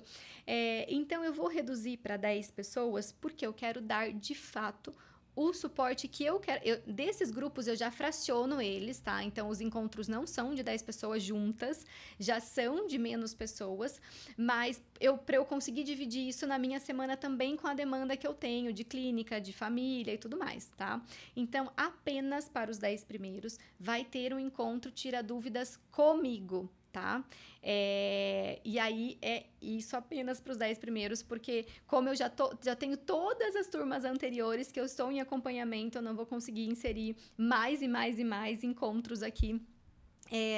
S1: Então, eu vou reduzir para 10 pessoas, porque eu quero dar, de fato, o suporte que eu quero. Desses grupos eu já fraciono eles, tá? Então, os encontros não são de 10 pessoas juntas, já são de menos pessoas, mas para eu conseguir dividir isso na minha semana também com a demanda que eu tenho de clínica, de família e tudo mais, tá? Então, apenas para os 10 primeiros vai ter um encontro Tira Dúvidas comigo, tá? E aí é isso apenas para os 10 primeiros, porque como eu já tenho todas as turmas anteriores que eu estou em acompanhamento, eu não vou conseguir inserir mais e mais e mais encontros aqui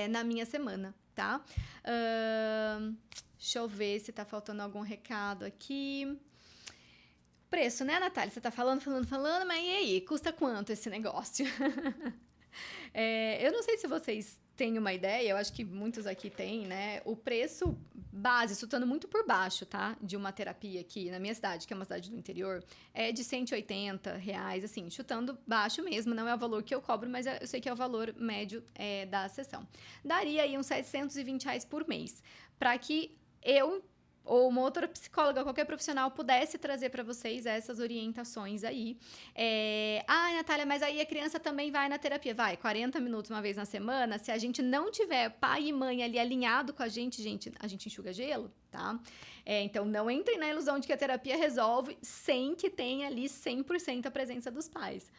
S1: na minha semana, tá? Deixa eu ver se tá faltando algum recado aqui. Preço, né, Natália? Você tá falando, mas e aí? Custa quanto esse negócio? Eu não sei se vocês têm uma ideia, eu acho que muitos aqui têm, né? O preço base, chutando muito por baixo, tá? De uma terapia aqui na minha cidade, que é uma cidade do interior, é de R$ 180, assim, chutando baixo mesmo, não é o valor que eu cobro, mas eu sei que é o valor médio da sessão. Daria aí uns R$ 720 por mês, para que eu ou uma outra psicóloga, qualquer profissional, pudesse trazer para vocês essas orientações aí. Natália, mas aí a criança também vai na terapia. Vai, 40 minutos uma vez na semana. Se a gente não tiver pai e mãe ali alinhado com a gente enxuga gelo, tá? Então, não entrem na ilusão de que a terapia resolve sem que tenha ali 100% a presença dos pais.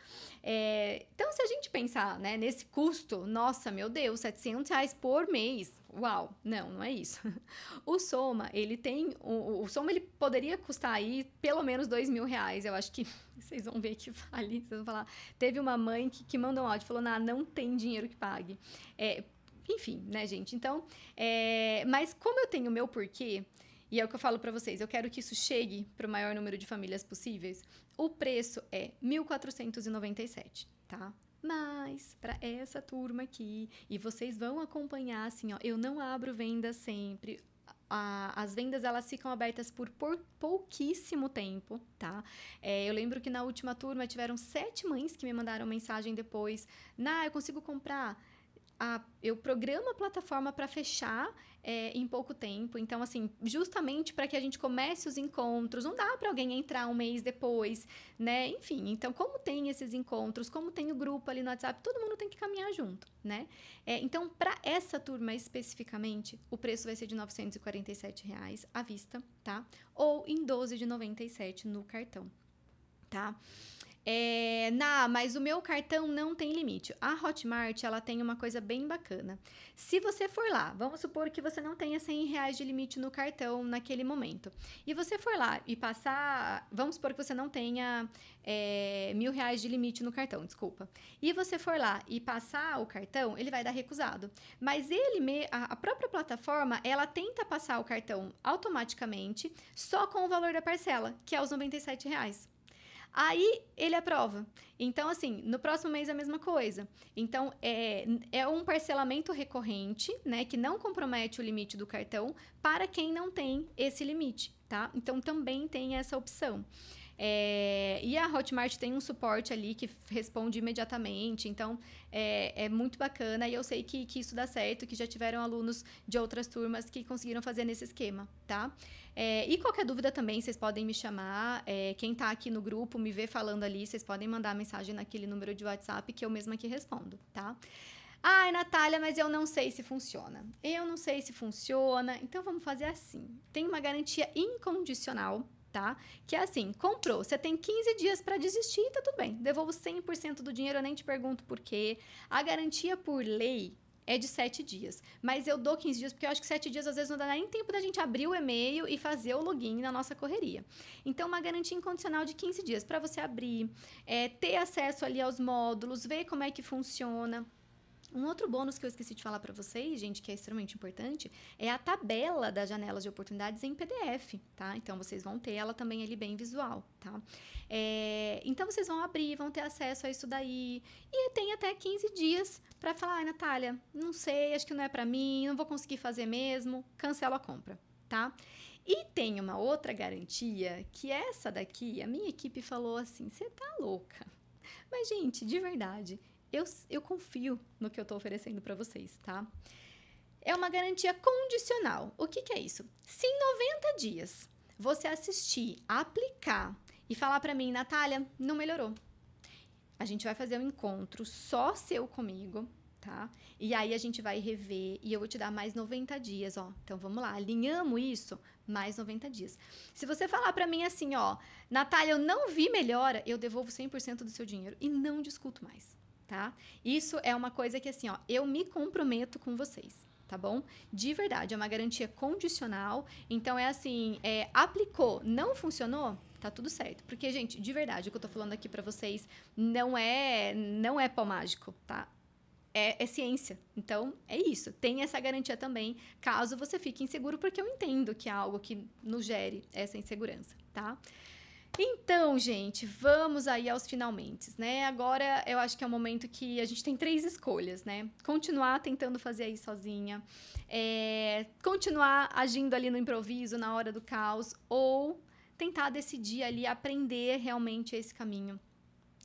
S1: Então, se a gente pensar, né, nesse custo, nossa, meu Deus, R$ 700 por mês. Uau, não é isso. O Soma, ele tem... O Soma, ele poderia custar aí pelo menos R$ 2.000. Eu acho que vocês vão ver que vale. Vocês vão falar... Teve uma mãe que mandou um áudio e falou, não tem dinheiro que pague. Enfim, né, gente? Então, mas como eu tenho o meu porquê, e é o que eu falo pra vocês, eu quero que isso chegue pro maior número de famílias possíveis, o preço é R$ 1.497, tá? Mas, para essa turma aqui, e vocês vão acompanhar, assim, ó, eu não abro venda sempre. As vendas, elas ficam abertas por pouquíssimo tempo, tá? Eu lembro que na última turma tiveram 7 mães que me mandaram mensagem depois. Eu consigo comprar eu programo a plataforma para fechar em pouco tempo. Então, assim, justamente para que a gente comece os encontros, não dá para alguém entrar um mês depois, né? Enfim, então, como tem esses encontros, como tem o grupo ali no WhatsApp, todo mundo tem que caminhar junto, né? Então, para essa turma especificamente, o preço vai ser de R$ 947 à vista, tá? Ou em 12 de 97 no cartão, tá? Mas o meu cartão não tem limite. A Hotmart, ela tem uma coisa bem bacana. Se você for lá, vamos supor que você não tenha R$ 100 de limite no cartão naquele momento. E você for lá e passar... Vamos supor que você não tenha R$ 1.000 de limite no cartão, desculpa. E você for lá e passar o cartão, ele vai dar recusado. Mas a própria plataforma, ela tenta passar o cartão automaticamente, só com o valor da parcela, que é os R$ 97. Aí ele aprova. Então, assim, no próximo mês é a mesma coisa. Então, é um parcelamento recorrente, né? Que não compromete o limite do cartão para quem não tem esse limite, tá? Então, também tem essa opção. E a Hotmart tem um suporte ali que responde imediatamente, então é muito bacana e eu sei que isso dá certo, que já tiveram alunos de outras turmas que conseguiram fazer nesse esquema, tá? E qualquer dúvida também, vocês podem me chamar, quem tá aqui no grupo, me vê falando ali, vocês podem mandar mensagem naquele número de WhatsApp que eu mesma que respondo, tá? Ai, Natália, mas eu não sei se funciona. Eu não sei se funciona, então vamos fazer assim. Tem uma garantia incondicional, tá? Que é assim, comprou, você tem 15 dias para desistir, tá tudo bem. Devolvo 100% do dinheiro, eu nem te pergunto por quê. A garantia por lei é de 7 dias. Mas eu dou 15 dias porque eu acho que 7 dias às vezes não dá nem tempo da gente abrir o e-mail e fazer o login na nossa correria. Então, uma garantia incondicional de 15 dias para você abrir, ter acesso ali aos módulos, ver como é que funciona. Um outro bônus que eu esqueci de falar para vocês, gente, que é extremamente importante, é a tabela das janelas de oportunidades em PDF, tá? Então, vocês vão ter ela também ali bem visual, tá? Então, vocês vão abrir, vão ter acesso a isso daí. E tem até 15 dias para falar, ai, Natália, não sei, acho que não é para mim, não vou conseguir fazer mesmo, cancela a compra, tá? E tem uma outra garantia, que essa daqui, a minha equipe falou assim, você tá louca. Mas, gente, de verdade, eu confio no que eu tô oferecendo para vocês, tá? É uma garantia condicional. O que é isso? Se em 90 dias você assistir, aplicar e falar para mim, Natália, não melhorou. A gente vai fazer um encontro só seu comigo, tá? E aí a gente vai rever e eu vou te dar mais 90 dias, ó. Então vamos lá, alinhamos isso, mais 90 dias. Se você falar para mim assim, ó, Natália, eu não vi melhora, eu devolvo 100% do seu dinheiro e não discuto mais. Tá? Isso é uma coisa que, assim, ó, eu me comprometo com vocês, tá bom? De verdade, é uma garantia condicional. Então, é assim, aplicou, não funcionou, tá tudo certo. Porque, gente, de verdade, o que eu tô falando aqui pra vocês não é pó mágico, tá? É ciência. Então, é isso. Tem essa garantia também, caso você fique inseguro, porque eu entendo que é algo que nos gere essa insegurança, tá? Então, gente, vamos aí aos finalmentes, né? Agora eu acho que é o momento que a gente tem 3 escolhas, né? Continuar tentando fazer aí sozinha, continuar agindo ali no improviso, na hora do caos, ou tentar decidir ali aprender realmente esse caminho.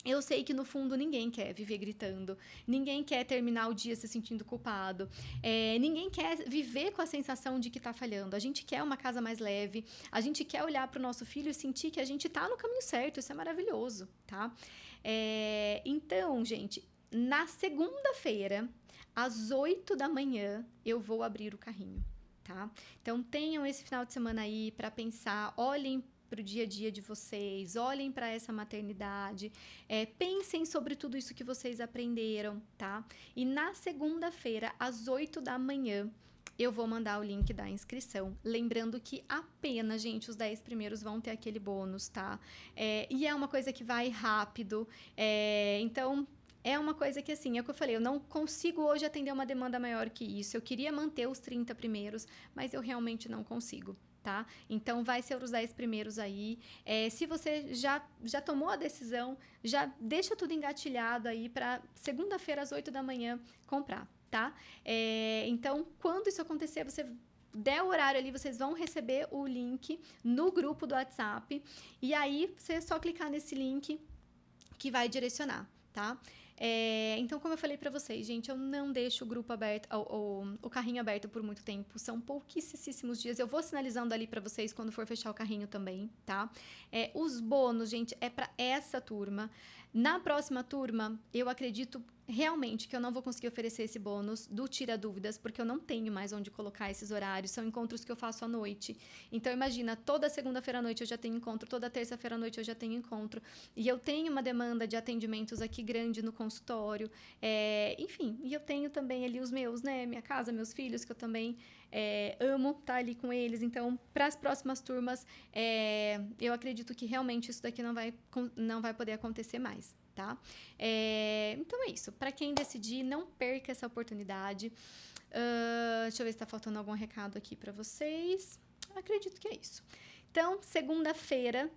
S1: Eu sei que no fundo ninguém quer viver gritando, ninguém quer terminar o dia se sentindo culpado, ninguém quer viver com a sensação de que tá falhando. A gente quer uma casa mais leve, a gente quer olhar pro nosso filho e sentir que a gente tá no caminho certo, isso é maravilhoso, tá? Então, gente, na segunda-feira, às 8 da manhã, eu vou abrir o carrinho, tá? Então, tenham esse final de semana aí para pensar, olhem para o dia a dia de vocês, olhem para essa maternidade, pensem sobre tudo isso que vocês aprenderam, tá? E na segunda-feira, às 8 da manhã, eu vou mandar o link da inscrição. Lembrando que apenas, gente, os 10 primeiros vão ter aquele bônus, tá? E é uma coisa que vai rápido, então... É uma coisa que, assim, é o que eu falei, eu não consigo hoje atender uma demanda maior que isso. Eu queria manter os 30 primeiros, mas eu realmente não consigo, tá? Então, vai ser os 10 primeiros aí. Se você já tomou a decisão, já deixa tudo engatilhado aí para segunda-feira, às 8 da manhã, comprar, tá? Então, quando isso acontecer, você der o horário ali, vocês vão receber o link no grupo do WhatsApp. E aí, você é só clicar nesse link que vai direcionar, tá? Então, como eu falei pra vocês, gente, eu não deixo o grupo aberto, o carrinho aberto por muito tempo. São pouquíssimos dias. Eu vou sinalizando ali pra vocês quando for fechar o carrinho também, tá? Os bônus, gente, é pra essa turma. Na próxima turma, eu acredito realmente que eu não vou conseguir oferecer esse bônus do Tira Dúvidas, porque eu não tenho mais onde colocar esses horários. São encontros que eu faço à noite. Então, imagina, toda segunda-feira à noite eu já tenho encontro, toda terça-feira à noite eu já tenho encontro. E eu tenho uma demanda de atendimentos aqui grande no consultório. Enfim, e eu tenho também ali os meus, né? Minha casa, meus filhos, que eu também amo estar ali com eles. Então, para as próximas turmas, eu acredito que realmente isso daqui não vai poder acontecer mais, tá? Então é isso. Para quem decidir, não perca essa oportunidade. Deixa eu ver se tá faltando algum recado aqui para vocês. Acredito que é isso. Então, segunda-feira,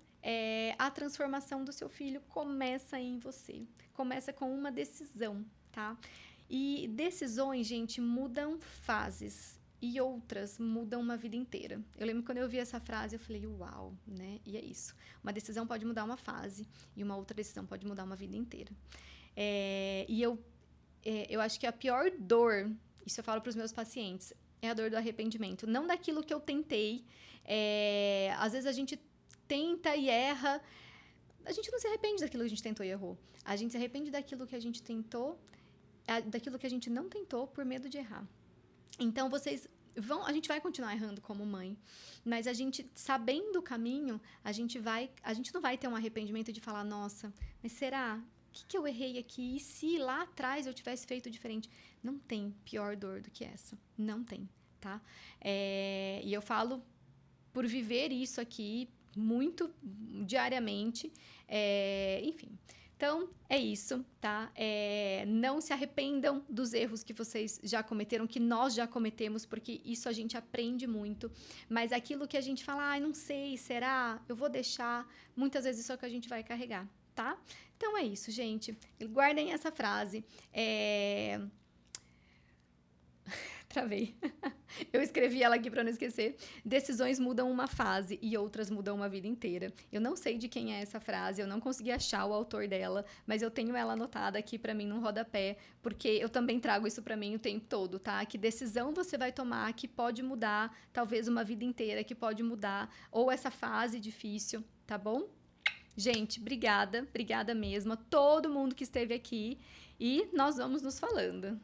S1: a transformação do seu filho começa em você. Começa com uma decisão, tá? E decisões, gente, mudam fases. E outras mudam uma vida inteira. Eu lembro quando eu vi essa frase, eu falei, uau, né? E é isso. Uma decisão pode mudar uma fase e uma outra decisão pode mudar uma vida inteira. E eu acho que a pior dor, isso eu falo para os meus pacientes, é a dor do arrependimento. Não daquilo que eu tentei. Às vezes a gente tenta e erra. A gente não se arrepende daquilo que a gente tentou e errou. A gente se arrepende daquilo que a gente tentou, daquilo que a gente não tentou por medo de errar. Então, a gente vai continuar errando como mãe, mas a gente, sabendo o caminho, a gente não vai ter um arrependimento de falar, nossa, mas será? O que eu errei aqui? E se lá atrás eu tivesse feito diferente? Não tem pior dor do que essa. Não tem, tá? E eu falo por viver isso aqui muito diariamente, enfim. Então, é isso, tá? Não se arrependam dos erros que vocês já cometeram, que nós já cometemos, porque isso a gente aprende muito. Mas aquilo que a gente fala, não sei, será? Eu vou deixar. Muitas vezes isso é o que a gente vai carregar, tá? Então, é isso, gente. Guardem essa frase. Travei. Eu escrevi ela aqui para não esquecer. Decisões mudam uma fase e outras mudam uma vida inteira. Eu não sei de quem é essa frase, eu não consegui achar o autor dela, mas eu tenho ela anotada aqui para mim num rodapé, porque eu também trago isso para mim o tempo todo, tá? Que decisão você vai tomar que pode mudar talvez uma vida inteira, que pode mudar ou essa fase difícil, tá bom? Gente, obrigada mesmo a todo mundo que esteve aqui e nós vamos nos falando.